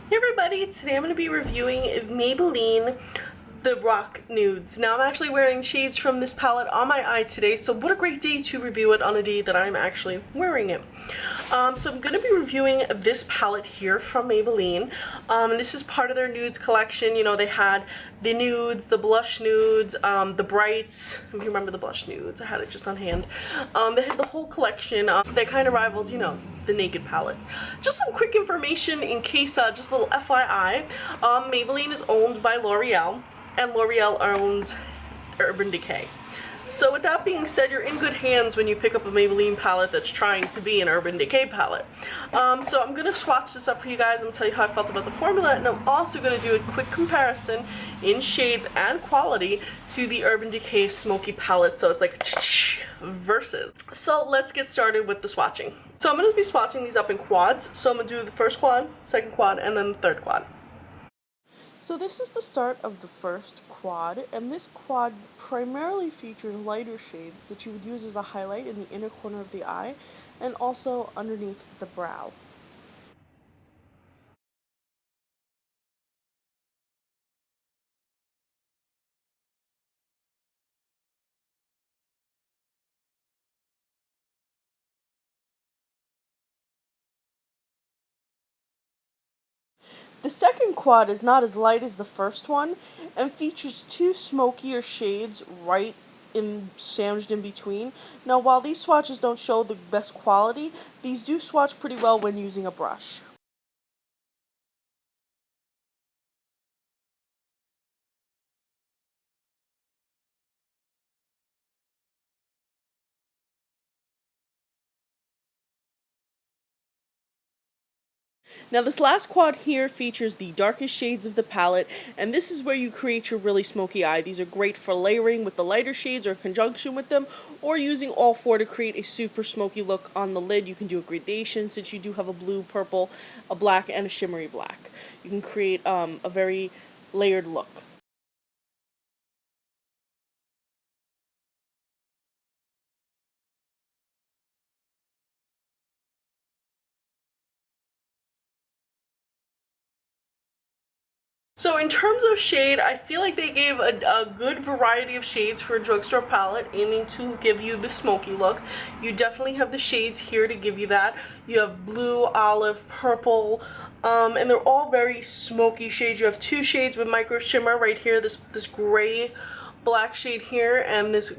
Hey everybody, today I'm going to be reviewing Maybelline The Rock Nudes. Now I'm actually wearing shades from this palette on my eye today, so what a great day to review it on a day that I'm actually wearing it. So I'm going to be reviewing this palette here from Maybelline. This is part of their nudes collection. You know, they had the nudes, the blush nudes, the brights. If you remember the blush nudes, I had it just on hand. They had the whole collection that kind of rivaled, you know, the naked palettes. Just some quick information in case, just a little FYI. Maybelline is owned by L'Oreal, and L'Oreal owns Urban Decay. So with that being said, you're in good hands when you pick up a Maybelline palette that's trying to be an Urban Decay palette. So I'm going to swatch this up for you guys. I'm going to tell you how I felt about the formula, and I'm also going to do a quick comparison in shades and quality to the Urban Decay Smoky palette. So it's like versus. So let's get started with the swatching. So I'm going to be swatching these up in quads. So I'm going to do the first quad, second quad, and then the third quad. So this is the start of the first quad, and this quad primarily features lighter shades that you would use as a highlight in the inner corner of the eye and also underneath the brow. The second quad is not as light as the first one and features two smokier shades right sandwiched in between. Now, while these swatches don't show the best quality, these do swatch pretty well when using a brush. Now this last quad here features the darkest shades of the palette, and this is where you create your really smoky eye. These are great for layering with the lighter shades or in conjunction with them, or using all four to create a super smoky look on the lid. You can do a gradation since you do have a blue, purple, a black, and a shimmery black. You can create a very layered look. So in terms of shade, I feel like they gave a good variety of shades for a drugstore palette, aiming to give you the smoky look. You definitely have the shades here to give you that. You have blue, olive, purple, and they're all very smoky shades. You have two shades with micro shimmer right here, this gray black shade here, and this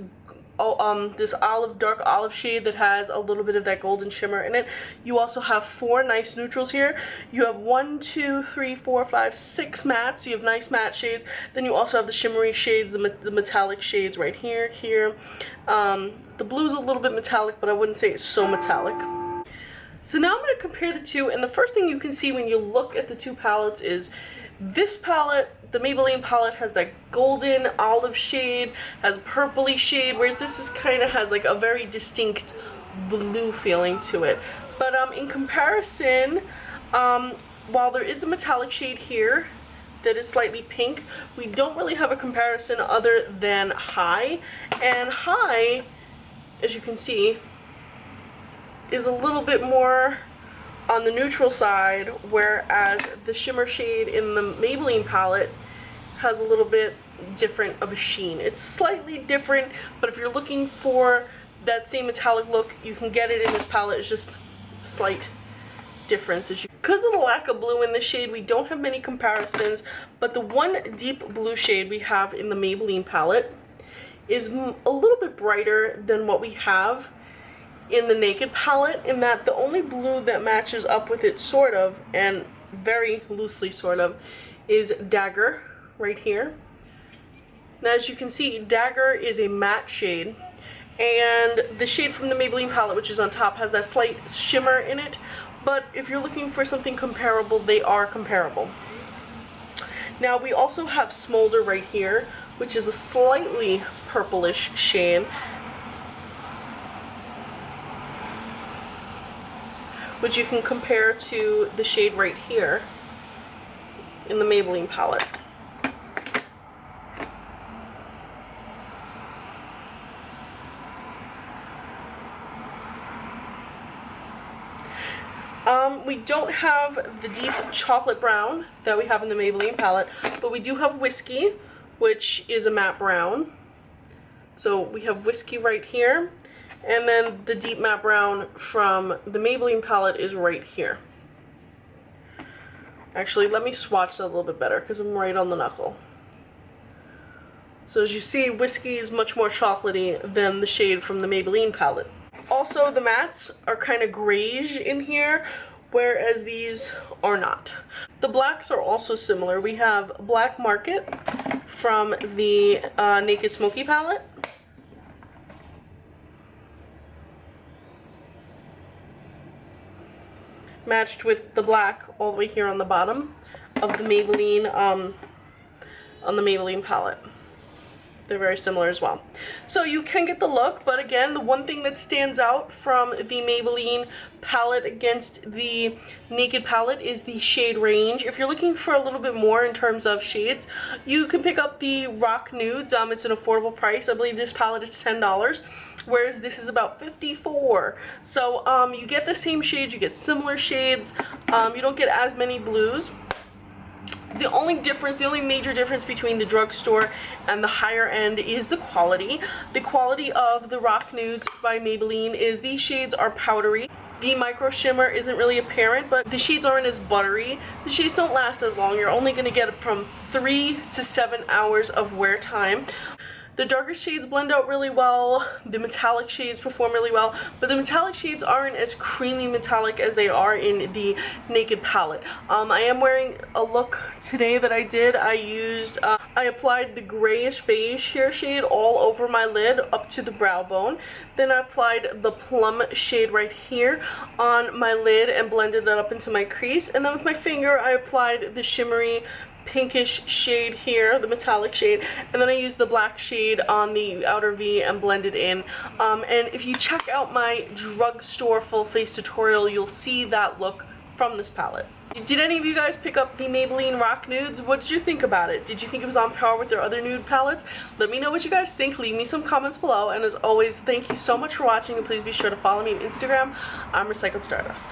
dark olive shade that has a little bit of that golden shimmer in it. You also have four nice neutrals here. You have 1, 2, 3, 4, 5, 6 mattes. So you have nice matte shades. Then you also have the shimmery shades, the metallic shades right here, the blue's a little bit metallic, but I wouldn't say it's so metallic. So now I'm going to compare the two, and the first thing you can see when you look at the two palettes is this palette, the Maybelline palette, has that golden olive shade, has a purpley shade, whereas this is kind of has like a very distinct blue feeling to it. But in comparison, while there is the metallic shade here that is slightly pink, we don't really have a comparison other than High. And High, as you can see, is a little bit more on the neutral side, whereas the shimmer shade in the Maybelline palette has a little bit different of a sheen. It's slightly different, but if you're looking for that same metallic look, you can get it in this palette. It's just a slight difference. Because of the lack of blue in this shade, we don't have many comparisons, but the one deep blue shade we have in the Maybelline palette is a little bit brighter than what we have in the Naked palette, in that the only blue that matches up with it sort of, and very loosely sort of, is Dagger right here. Now as you can see, Dagger is a matte shade, and the shade from the Maybelline palette, which is on top, has that slight shimmer in it, but if you're looking for something comparable, they are comparable. Now we also have Smolder right here, which is a slightly purplish shade, which you can compare to the shade right here in the Maybelline palette. we don't have the deep chocolate brown that we have in the Maybelline palette, but we do have Whiskey, which is a matte brown. So we have Whiskey right here, and then the deep matte brown from the Maybelline palette is right here. Actually, let me swatch that a little bit better because I'm right on the knuckle. So as you see, Whiskey is much more chocolatey than the shade from the Maybelline palette. Also, the mattes are kind of grayish in here, whereas these are not. The blacks are also similar. We have Black Market from the Naked Smoky palette. Matched with the black all the way here on the bottom of the Maybelline, on the Maybelline palette. They're very similar as well. So you can get the look, but again, the one thing that stands out from the Maybelline palette against the Naked palette is the shade range. If you're looking for a little bit more in terms of shades, you can pick up the Rock Nudes. It's an affordable price. I believe this palette is $10, whereas this is about $54. So you get the same shades, you get similar shades. You don't get as many blues. The only major difference between the drugstore and the higher end is the quality. The quality of the Rock Nudes by Maybelline is these shades are powdery. The micro shimmer isn't really apparent, but the shades aren't as buttery. The shades don't last as long. You're only going to get from 3 to 7 hours of wear time. The darker shades blend out really well, the metallic shades perform really well, but the metallic shades aren't as creamy metallic as they are in the Naked palette. I am wearing a look today that I did. I applied the grayish beige hair shade all over my lid up to the brow bone. Then I applied the plum shade right here on my lid and blended that up into my crease. And then with my finger I applied the shimmery pinkish shade here, the metallic shade, and then I used the black shade on the outer V and blended in. And if you check out my drugstore full face tutorial, you'll see that look from this palette. Did any of you guys pick up the Maybelline Rock Nudes? What did you think about it? Did you think it was on par with their other nude palettes? Let me know what you guys think. Leave me some comments below, and as always, thank you so much for watching, and please be sure to follow me on Instagram. I'm Recycled Stardust.